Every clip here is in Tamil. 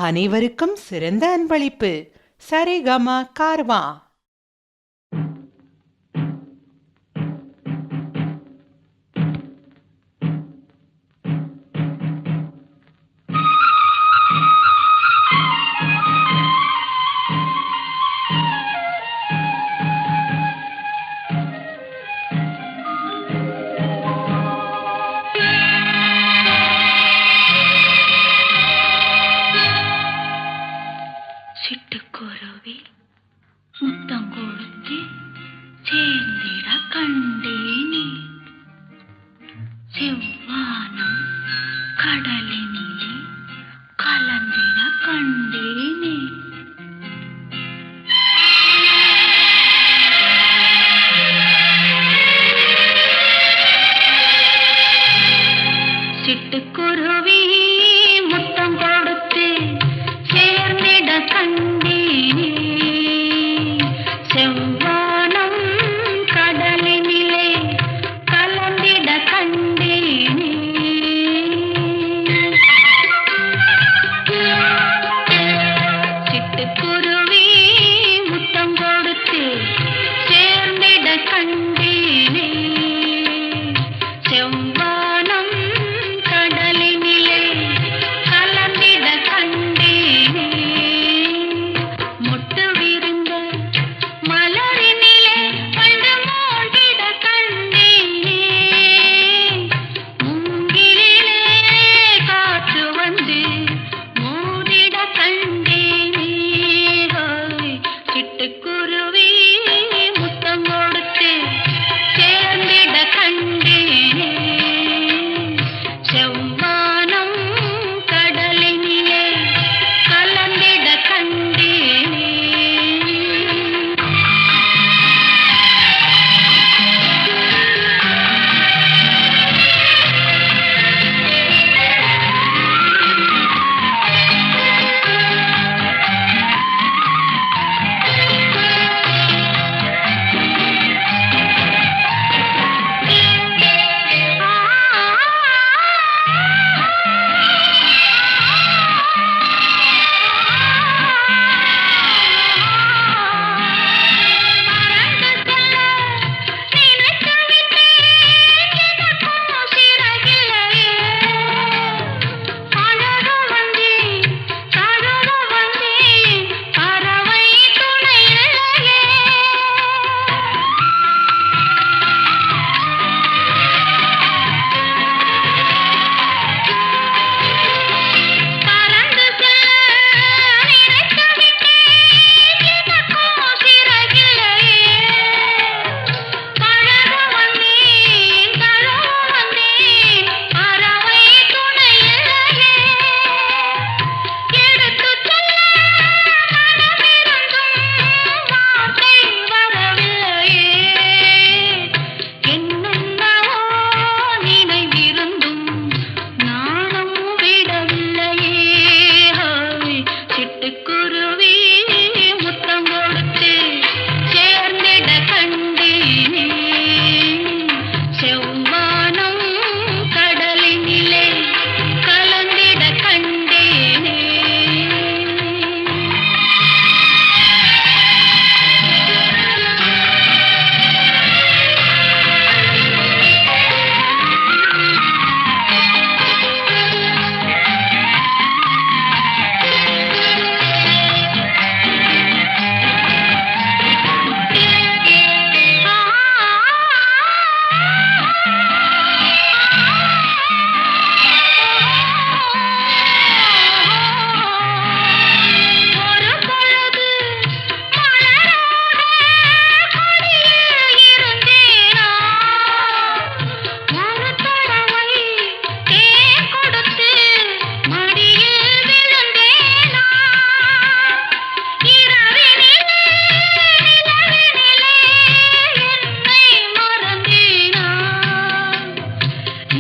அனைவருக்கும் சிறந்த அன்பளிப்பு. சரிகம கார்வா. சிட்டுக்குருவி முத்தம் கொடுத்து சேர்ந்திட கண்டேனே, செவ்வானம் கடலினிலே கலந்திட கண்டேனே. சிட்டுக்குருவி முத்தம் கொடுத்து சேர்ந்திட கண்டேனே, செவ்வானம் கடலினிலே கலந்திட கண்டேனே. சிட்டுக்குருவி முத்தம் கொடுத்து சேர்ந்திட கண்டேனே, செவ்வானம் கடலினிலே கலந்திட கண்டேனே. மொட்டு விரிந்த மலரினிலே வண்டு மூடிட கண்டேனே, மூங்கிலிலே காற்று வந்து மூடிட கண்டேனே. சிட்டுக்குருவி முத்தம் கொடுத்து சேர்ந்திட கண்டேனே, செவ்வானம் கடலினிலே கலந்திட கண்டேனே. சிட்டுக்குருவி முத்தம் கொடுத்து சேர்ந்திட கண்டேனே, செவ்வானம் கடலினிலே கலந்திட கண்டேனே. ஒரு பொழுது மலரோட கொடியில் இருந்தேனா, ஒரு தடவை தேன் கொடுத்து மடியில் விழுந்தேனா, இரவினிலே நிலவினிலே என்னை மறந்தேனா,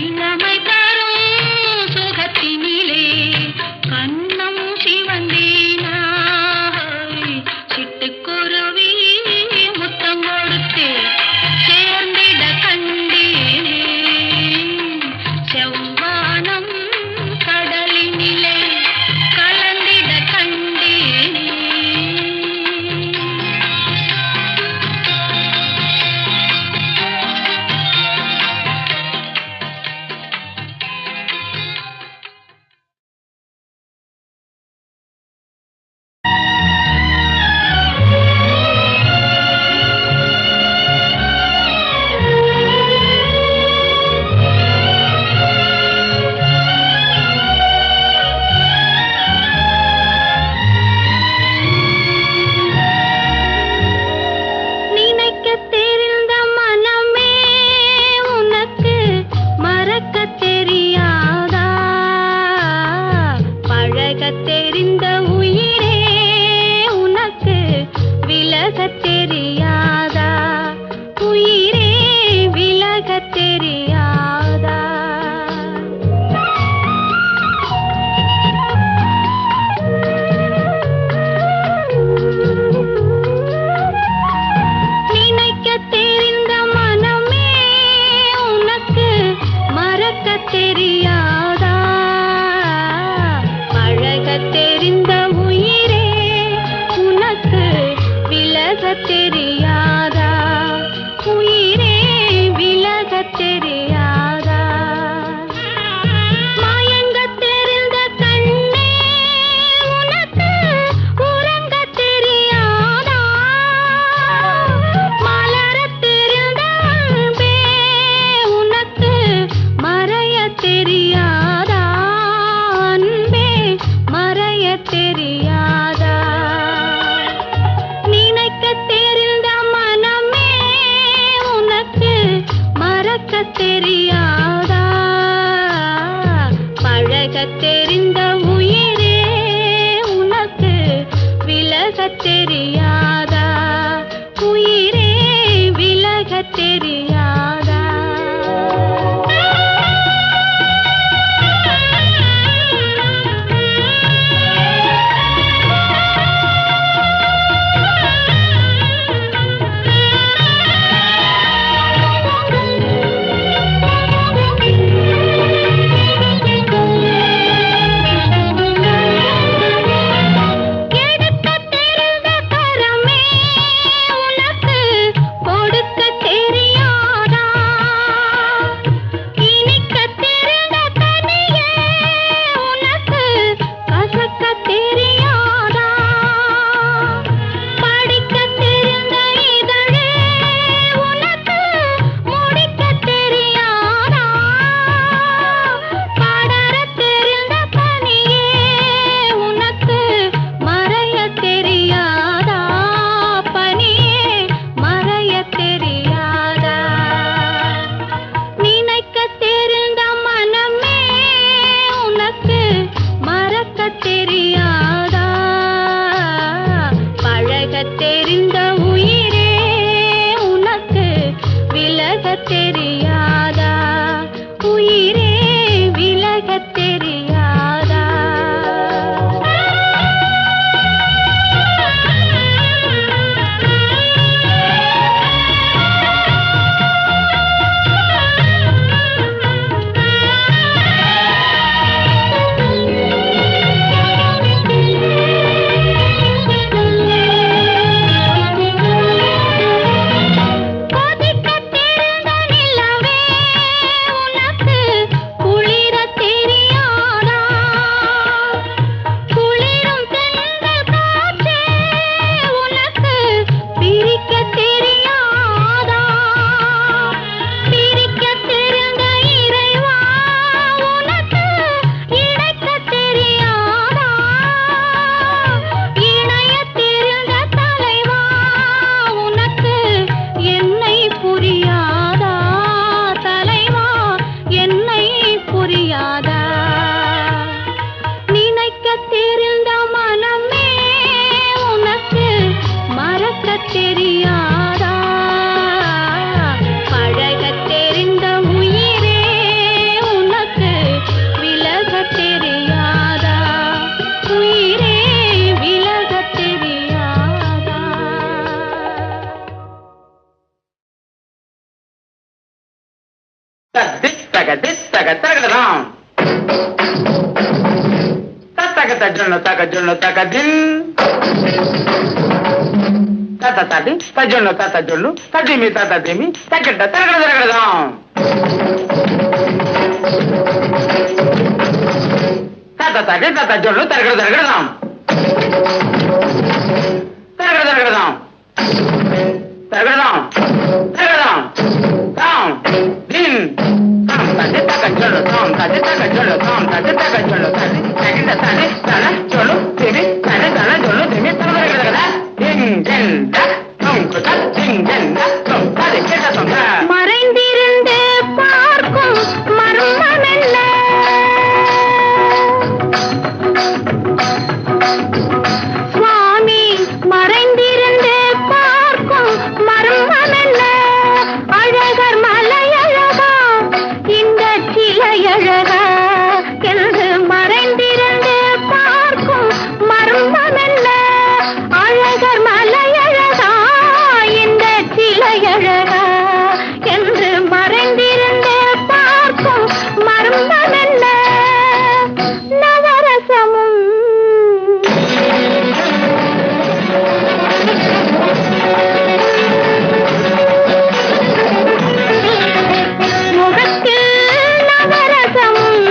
இளமை தரும் சுகத்தினிலே கண்ணம் சிவந்தேனா. சிட்டுக்குருவி முத்தம் கொடுத்து சேர்ந்திட கண்டேனே, செவ்வானம் கடலினிலே கலந்திட தெரிந்த உயிரே உனக்கு விலகத் தெரியாதா உயிரே விலகத் தெரியாதா நினைக்கத் தெரிந்த மனமே உனக்கு மறக்கத் தெரியாதா பழகத் தெரிந்த உயிரே உனக்கு விலகத் தெரியாதா உயிரே விலகத் தெரியாதா மயங்கத் தெரிந்த கண்ணே உனக்கு உறங்கத் தெரியாதா மலரத் தெரிந்த அன்பே உனக்கு மறையத் தெரியாதா அன்பே மறையத் தெரியாதா நினைக்கத் தெரிந்த மனமே உனக்கு மறக்கத் தெரியாதா பழகத் தெரிந்த உயிரே உனக்கு விலகத் தெரியாதா உயிரே விலகத் தெரியாதா எடுக்கத் தெரிந்த கரமே உனக்கு கொடுக்கத் தெரியாதா இனிக்கத் தெரிந்த கனியே உனக்கு கசக்கத் தெரியாதா படிக்கத் தெரிந்த இதழே உனக்கு முடிக்கத் தெரியாதா படரத் தெரிந்த பனியே உனக்கு மறையத் தெரியாதா பனியே மறையத் தெரியாதா நினைக்கத் தெரிந்த மனமே உனக்கு மறக்கத் தெரியாதா பழகத் தெரிந்த உயிரே உனக்கு விலகத் தெரியாதா உயிரே விலகத் தெரியாதா கொதிக்கத் தெரிந்த நிலவே உனக்கு குளிரத் தெரியாதா குளிரும் தென்றல் காற்றே உனக்கு பிரிக்கத் தெரியாதா பிரிக்கத் தெரிந்த இறைவா உனக்கு இணைக்கத் தெரியாதா இணையத் தெரிந்த தலைவா உனக்கு என்னை புரியாதா தலைவா என்னை புரியாதா நினைக்கத் தெரிந்த மனமே உனக்கு மறக்கத் தெரியாதா பழகத் தெரிந்த உயிரே உனக்கு விலகத் தெரியாதா உயிரே விலகத் தெரியாதா தித்தக தித்தக தரகடலாம் தத்தக தஜ்ஜொன்னு தக ஜொன்னு தக தின் தத்த தடி தஜ்ஜொன்னு தத்த ஜொன்னு தடிமி தத்த திமி தக்கட்ட தரகட தரகடலாம் தத்த தடி தத்த ஜொன்னு தரகட தரகடலாம் தரகட தரகடலாம் தரகடலாம் தரகடலாம் தாம் தின் தாம் தடி தக ஜொன்னு தாம் தடி தக ஜொன்னு தாம் தடி தக ஜொன்னு தடி தகிட தடி தன ஜொன்னு திமி தன தன ஜொன்னு திமி தரகட தரகட தின் தின் த தொம் குத தின் தின் த தொம் தடி கேட்ட தொம் மறைந்திருந்து பார்க்கும் மர்மமென்ன சுவாமி மறைந்திருந்து பார்க்கும் மர்மம் என்ன? அழகர் மலையழகா இந்த சிலையழகா என்று மறைந்திருந்து பார்க்கும் மர்மம் என்ன? அழகர் மலையழகா இந்த சிலையழகா என்று மறைந்திருந்து பார்க்கும் மர்மம் என்ன? நவரசமும் முகத்தில் நவரசமும்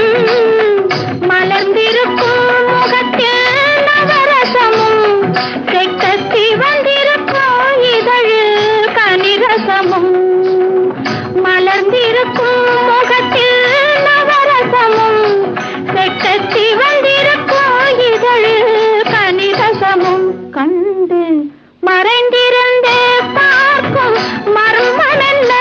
மலர்ந்திருக்கும் முகத்தில் நவரசமும் செக்கத்தி வந்திருக்கும் இதழில் கனிரசமும் மலர்ந்திருக்கும் முகத்தில் நவரசமும் செக்கத்தி வந்திருக்கும் இதழில் கனிரசமும் கண்டு மறைந்திருந்து பார்க்கும் மர்மம் என்ன?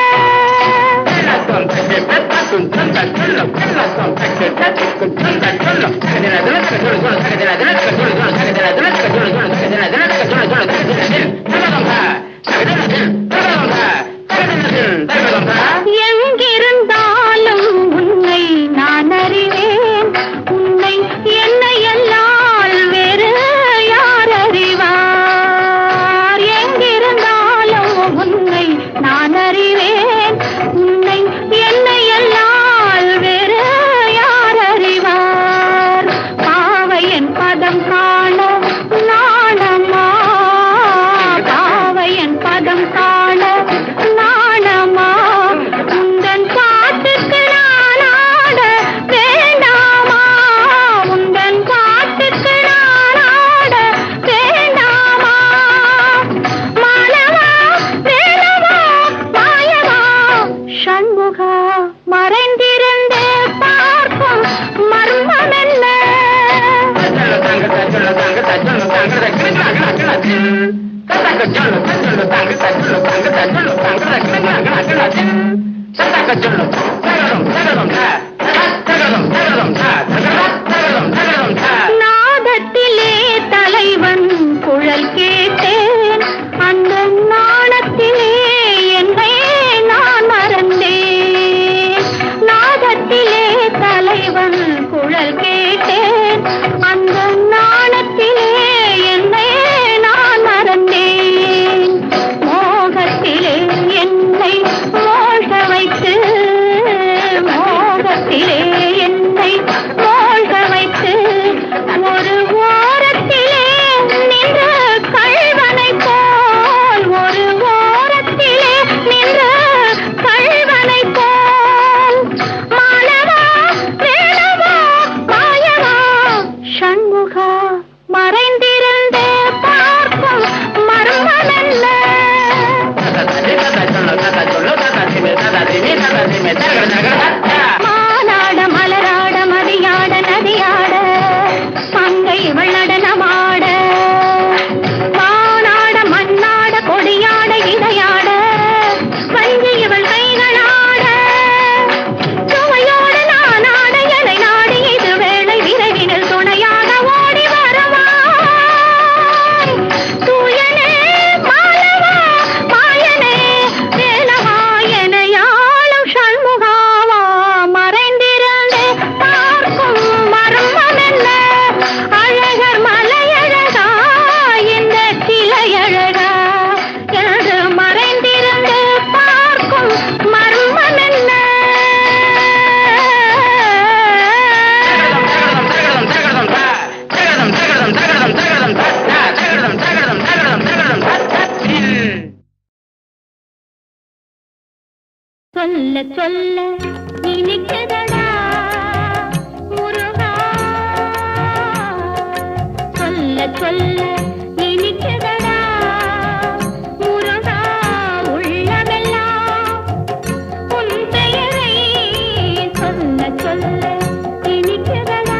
எங்கிருந்தாலும் உன்னை நான் அறிவேன். உன்னை என்னை எல்லால் வேறு யார் அறிவார்? எங்கிருந்தாலும் உன்னை நான் அறிவேன். உன்னை என்னை எல்லால் வேறு யார் அறிவார்? பாவையன் பதம் காண நாணமா? பாவையன் பதம் காண நாணமா? உந்தன் பாட்டுக்கு நான் ஆட வேண்டாமா? உந்தன் பாட்டுக்கு நான் ஆட வேண்டாமா? மாலவா வேலவா மாயவா சண்முகா மறைந்திருந்து பார்க்கும் மர்மம் என்ன? நாதத்திலே தலைவன் குழல் கேட்டேன். அந்த நாணத்திலே என்னை நான் மறந்தேன். நாதத்திலே தலைவன் குழல் கேட்டேன். அந்த நாணத்திலே என்னை நான் மறந்தேன். மோகத்திலே என்னை மோக வைத்து மோகத்திலே என்னை மோக வைத்து ஒரு ஓரத்திலே நின்று கள்வனை போல் ஒரு ஓரத்திலே நின்று கள்வனை போல் மாலவா வேலவா மாயவா சண்முகா மறைந்திருந்து பார்க்கும் மர்மம் என்ன? மானாட மலராட மதியாட நதியாட மங்கை இவள் நடனமாட வானாட மண்ணாட கொடியாட இதையாட வஞ்சி இவள் கைகளாட சுவையோடு நான் ஆட எனை நாடி இது வேளை விரைவினில் துணையாக ஓடி வரவாய். தூயனே மாலவா மாயனே வேலவா எனையாளும் சண்முகாவா மறைந்திருந்து பார்க்கும் மர்மம் என்ன? அழகர் மலையழகா இந்த சிலையழகா என்று மறைந்திருந்து பார்க்கும் மர்மம் என்ன? சொல்ல சொல்ல இனிக்குதடா முருகா. சொல்ல சொல்ல இனிக்குதடா முருகா. உள்ளமெல்லாம் உன் பெயரை சொல்ல சொல்ல இனிக்குதடா.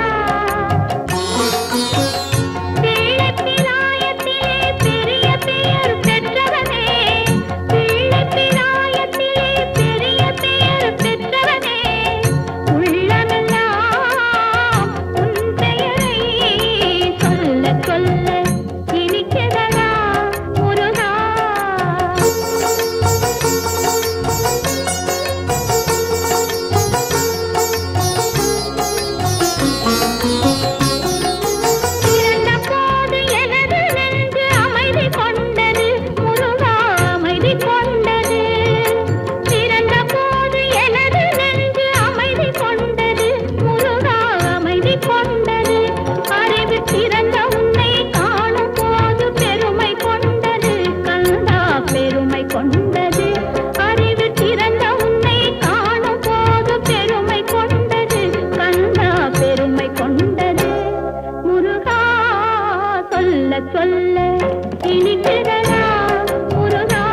பிள்ளைப் பிராயத்திலே பெரிய பெயர் பெற்றவனே. பிள்ளைப் பிராயத்திலே பெரிய பெயர் பெற்றவனே. உள்ளமெல்லாம் உன் பெயரை சொல்ல சொல்ல சொல்ல இனிக்கிறதா முருகா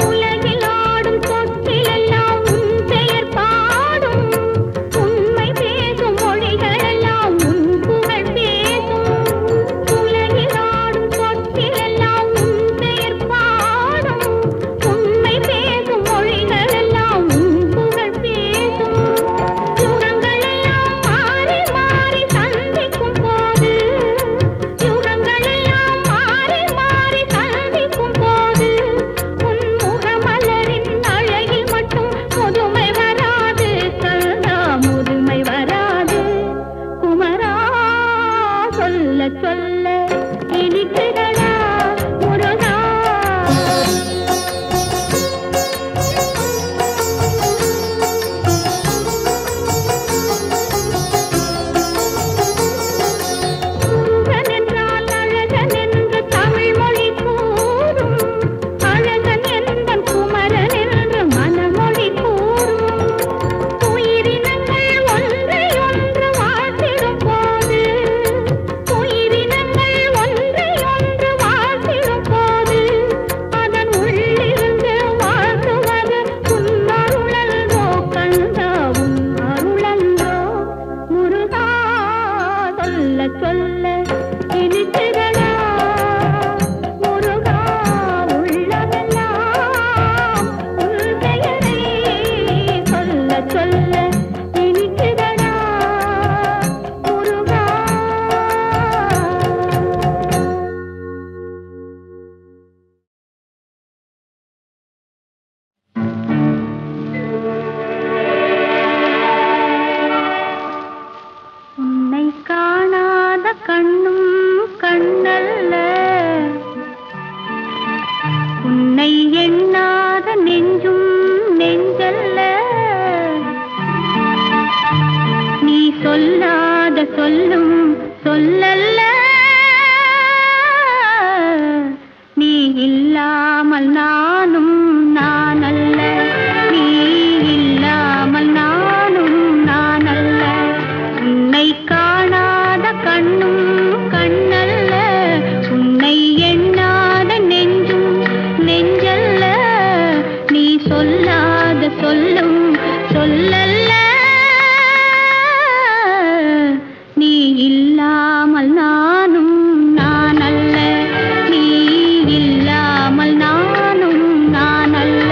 உலகில் ஆடும் சொற்களெல்லாம் உன் பெயர் பாடும் உண்மை பேசும் மொழிகளெல்லாம் உன் புகழ் பேசும் உலகில் ஆடும் சொற்களெல்லாம் உன் பெயர் பாடும் உண்மை பேசும் மொழிகளெல்லாம் உன் புகழ் பேசும் யுகங்களெல்லாம் மாறி மாறி சந்திக்கும் போது யுகங்களெல்லாம் மாறி மாறி சந்திக்கும் போது உன் முகமலரின் அழகில் மட்டும் முதுமை வராது கண்ணா முதுமை வராது குமரா சொல்ல சொல்ல இனிக்கிறதா முருகா முருகன் என்றால் அழகன் என்று தமிழ் மொழி கூறும் அழகன் என்பன் குமரன் என்று மனமொழி கூறும் உயிரினங்கள் ஒன்றை ஒன்று வாழ்த்திடும் போது உயிரினங்கள் ஒன்றை ஒன்று வாழ்த்திடும் போது அதன் உள்ளிருந்து வாழ்த்துவது உன் அருளன்றோ கண்டா உன் அருளன்றோ முருகா சொல்ல சொல்ல இனிக்கிறதா முருகா உள்ளமெல்லாம் உன் பெயரை சொல்ல சொல்ல இனிக்கிறதா முருகா உன்னை காணாத கண்ணும் கண்ணல்ல உன்னை எண்ணாத நெஞ்சும் நெஞ்சல்ல நீ சொல்லாத சொல்லும் சொல்லல்ல நீ இல்லாமல் நானும் நானல்ல நீ இல்லாமல் நானும் நானல்ல உன்னை காணாத கண்ணும் கண்ணல்ல உன்னை எண்ணாத நெஞ்சும் நெஞ்சல்ல நீ சொல்லாத சொல்லும் சொல்லல்ல நீ இல்லாமல் நானும் நானல்ல நீ இல்லாமல் நானும் நானல்ல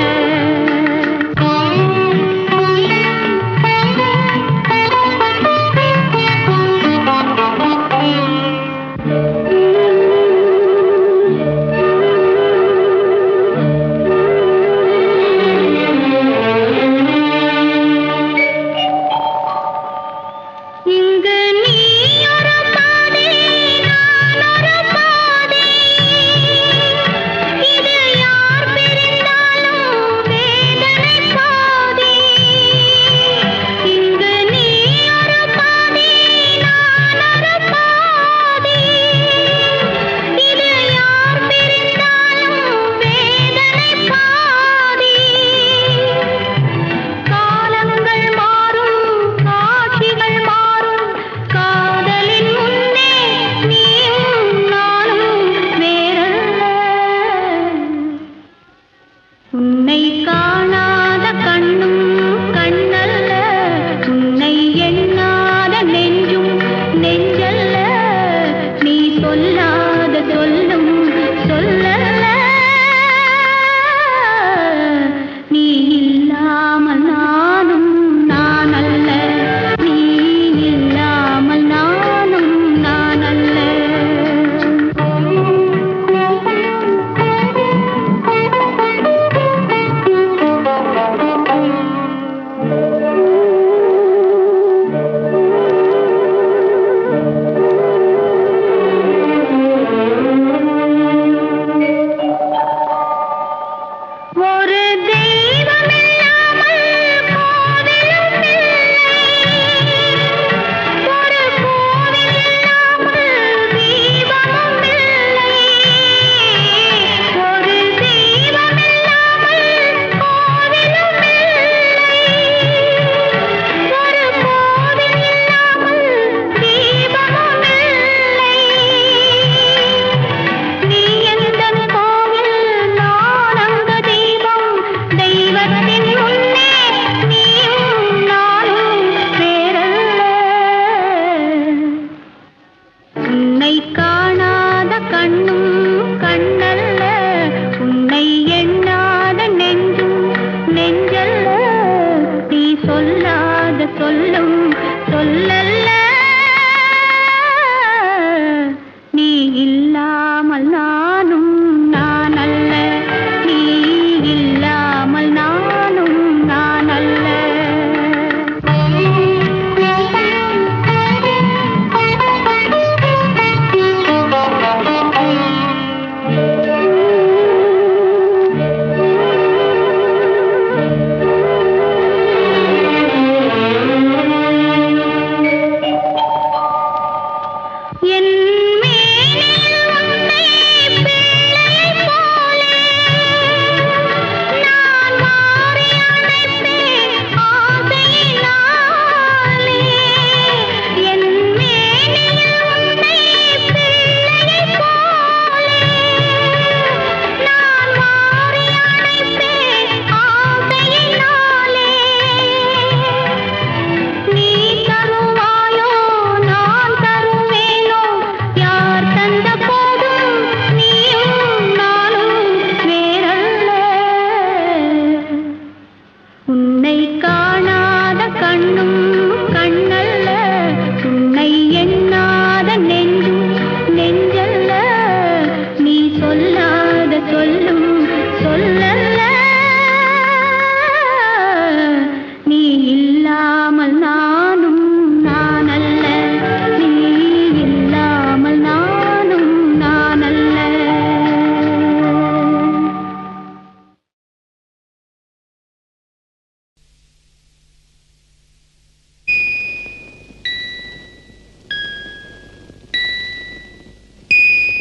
இங்கு நீ ஒரு பாதை நான் ஒரு பாதை இது யார் பிரிந்தாலும் வேதனை பாதை இங்கு நீ ஒரு பாதை நான் ஒரு பாதை இது யார் பிரிந்தாலும் வேதனை பாதை காலங்கள் மாறும் காட்சிகள் மாறும் காதலின் முன்னே நீயும் நானும் வேறல்ல உன்னை காணாத கண்ணும் கண்ணல்ல உன்னை எண்ணாத நெஞ்சும் நெஞ்சல்ல நீ சொல்லாத சொல்லும் சொல்லல்ல நீ இல்லாமல் நானும் நானல்ல நீ இல்லாமல் நானும் நானல்ல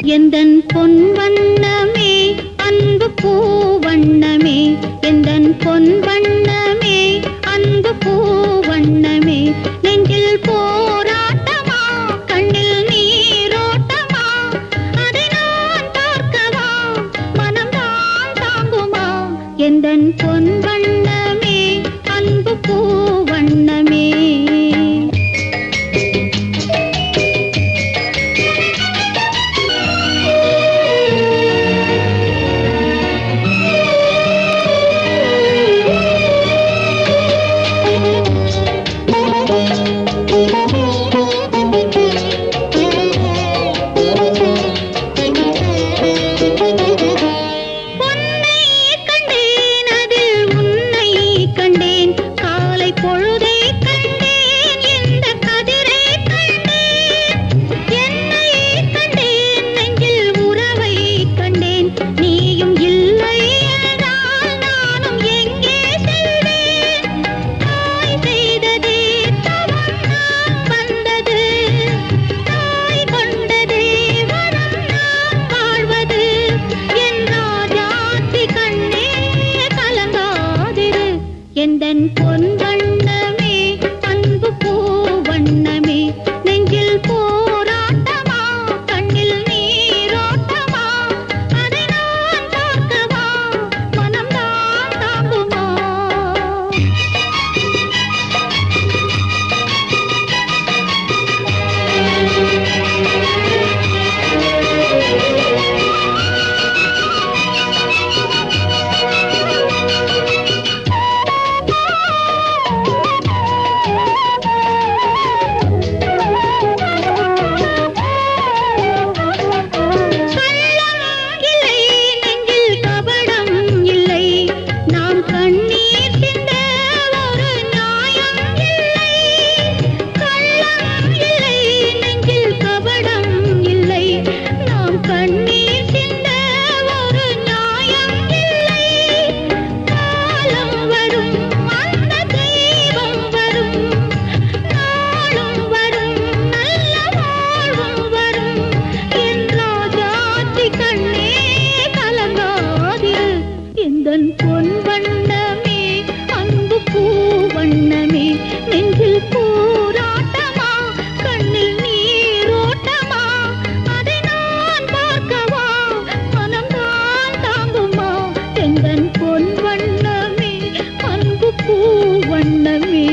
எந்தன் பொன் வண்ணமே அன்பு பூ வண்ணமே எந்தன் பொன் வண்ணமே அன்பு பூ வண்ணமே நெஞ்சில் போராட்டமா கண்ணில் நீரோட்டமா அதை நான் பார்க்கவா மனம்தான் தாங்குமா எந்தன் பொன் வண்ணமே அன்பு பூ வண்ணமே எந்தன் பொன் வண்ணமே அன்பு பூ வண்ணமே நெஞ்சில் போராட்டமா கண்ணில் நீரோட்டமா அதை நான் பார்க்கவா மனம்தான் தாங்குமா எந்தன் பொன் வண்ணமே அன்பு பூ வண்ணமே நெஞ்சில் போராட்டமா கண்ணில் நீரோட்டமா அதை நான் பார்க்கவா மனம்தான் தாங்குமா எந்தன் பொன் வண்ணமே அன்பு பூ வண்ணமே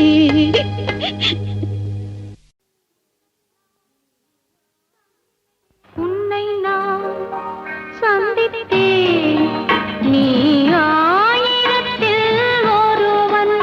உன்னை நான் சந்தித்தேன் நீ ஆயிரத்தில் ஒருவன்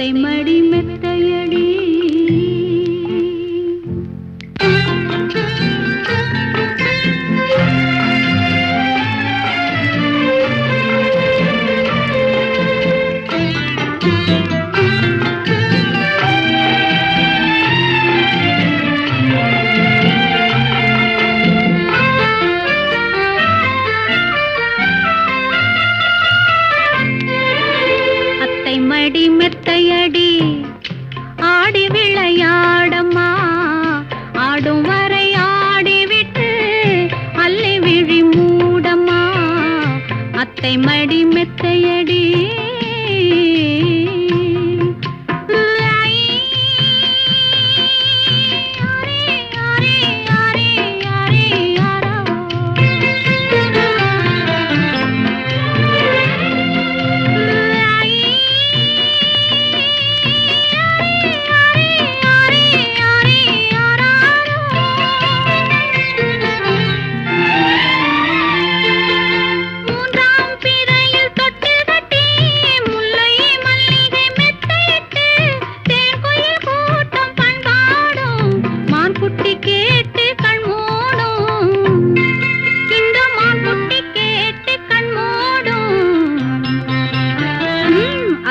அத்தை மடி மெத்தையடி மடி மெத்தையடி ஆடி விளையாடம்மா ஆடும் வரை ஆடிவிட்டு அள்ளி விழி மூடம்மா அத்தை மடி மெத்தையடி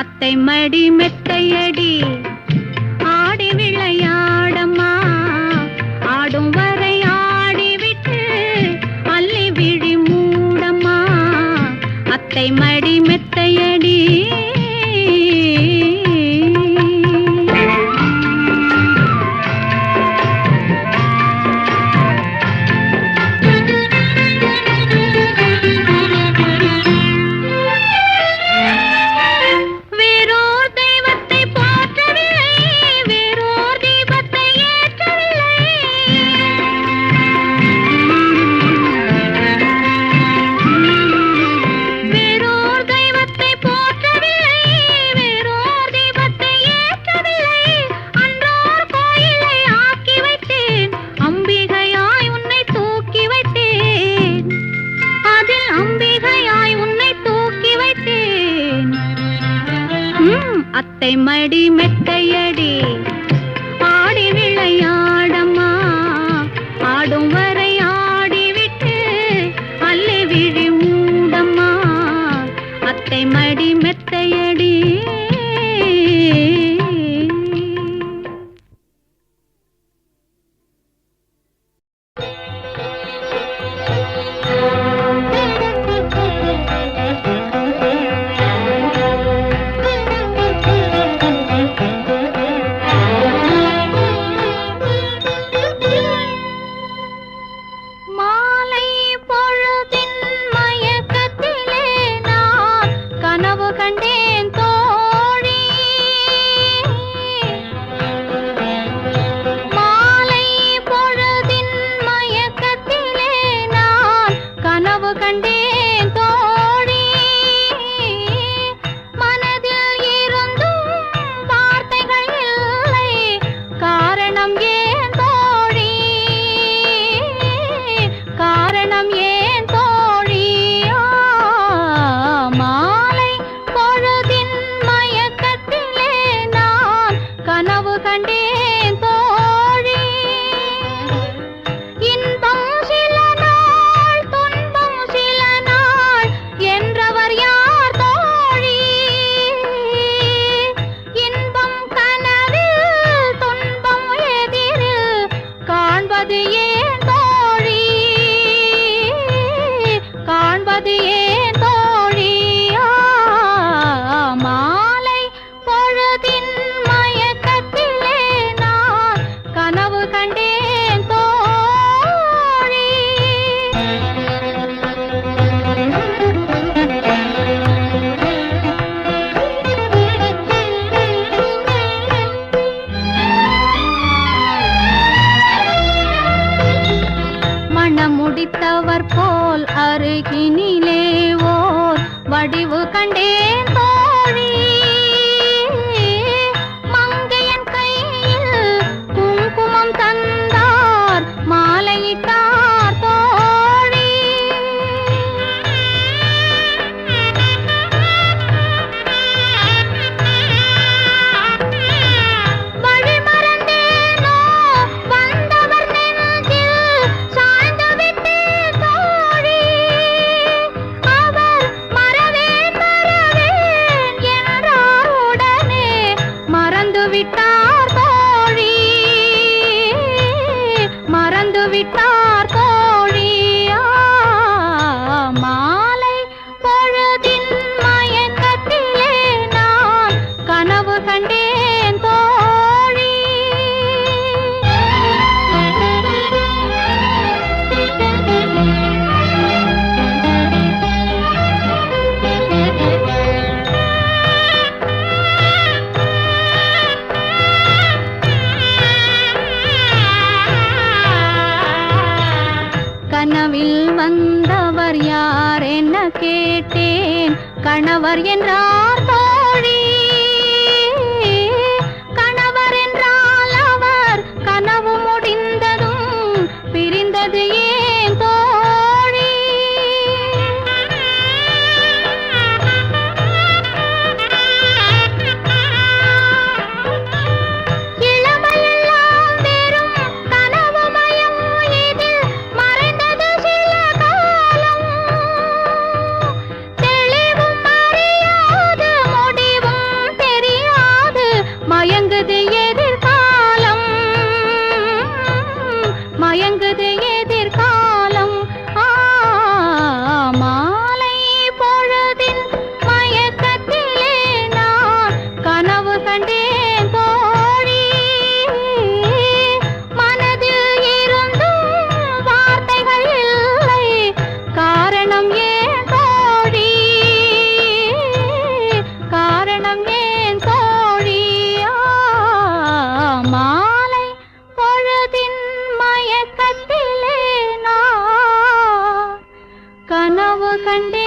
அத்தை மடி மெத்தையடி ஆடி விளையாடம்மா ஆடும் வரை ஆடிவிட்டு அள்ளி விழி மூடம்மா அத்தை மடி மெத்தையடி அத்தை மடி மெத்தையடி ஆடி விளையாடம்மா ஆடும் வரை ஆடிவிட்டு அள்ளி விழி மூடம்மா அத்தை மடி மெத்தையடி மாலை பொழுதின் மயக்கத்திலே விட்டார் தோழி, மறந்து விட்டார் தோழி. மாலை பொழுதின் மயக்கத்திலே நான் கனவு கண்டேன் தோழி. கனவில் வந்தவர் யார் என்ன கேட்டேன், கணவர் என்றார் தோழி. கணவர் என்றால் அவர் கனவு முடிந்ததும் பிரிந்தது ஏன் தோழி? இளமையெல்லாம் வெறும் கனவு மயம், இதில் மறைந்தது சில காலம். தெளிவும் அறியாது, முடிவும் தெரியாது, மயங்குது எதிர்காலம், மயங்குது எதிர்காலம். மாலை பொழுதின் மயக்கத்திலே நான் கனவு கண்டேன் தோழி. மனதில் இருந்தும் வார்த்தைகள் இல்லை, காரணம் ஏன் தோழி, காரணம் ஏன் தோழி? மாலை பொழுதின் மயக்கத்திலே நான் கனவு கண்டேன்.